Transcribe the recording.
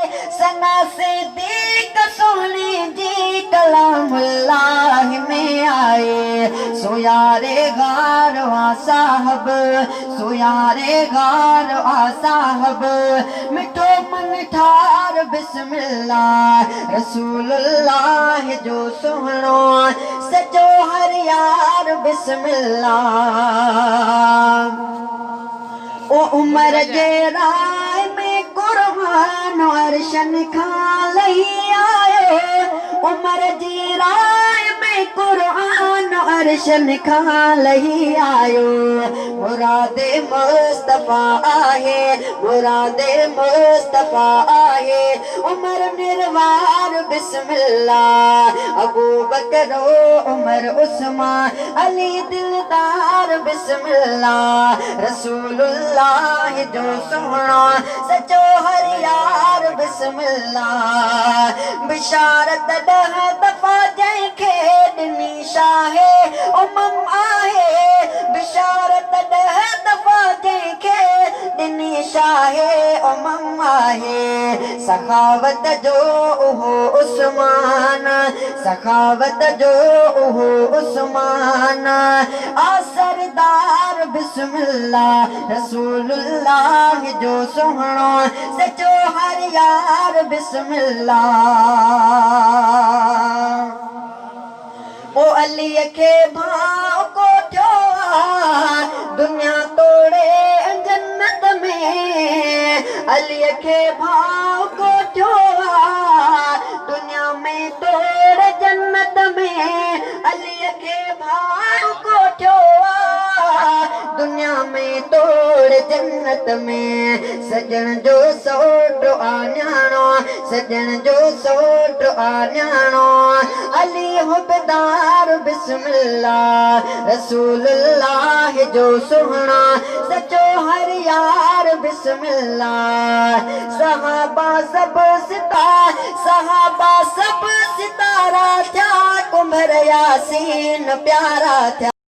सना सिद्दीक सोहनी जी कलामुल्लाह में आए। सोयारे गारवा साहब, सोयारे गारवा साहब, मिठो मन ठार बिस्मिल्लाह रसूलुल्लाह जो सोहणो सचो हर यार बिस्मिल्लाह। ओ उमर जे राय में कुर्बान अर्शन खां लही आयो। उमर जी राय में कुर्आन अर्शन खां लही आयो। मुरादे मुस्तफा आहे, मुरादे मुस्तफा आहे। उमर निर्वार बिस्मिल्लाह, अबू बकर उमर उस्मान अली दिलदार बिस्मिल्लाह रसूलुल्लाह जो सोहणो सचो हर यार बिस्मिल्लाह। बिशारत ॾह दफ़ा जंहिंखे ॾिनी शाहे उमम आहे। बिशारत ॾह दफ़ा जंहिंखे ॾिनी शाहे उमम आहे। सखावत जो उहो उस्मान, सखावत जो उहो उस्मान आ सरदार बिस्मिल्लाह रसूलुल्लाह जो सोहणो सचो हर यार बिस्मिल्लाह। ओ अलीअ खे भाउ कोठियो दुनिया तोड़े जन्नत में। अलीअ खे भाउ कोठियो दुनिया में तोड़े जन्नत में। अलीअ खे भाउ कोठियो दुनिया में तोड़ जन्नत में। सजन जो सोट आन्याणो, सजन जो सोट आन्याणो अली हुबदार बिस्मिल्लाह रसूलुल्लाह जो सुहणा सचो हर यार बिस्मिल्लाह। सहाबा सब सितारा, सहाबा सब सितारा थिया कुंभर यासीन प्यारा थिया।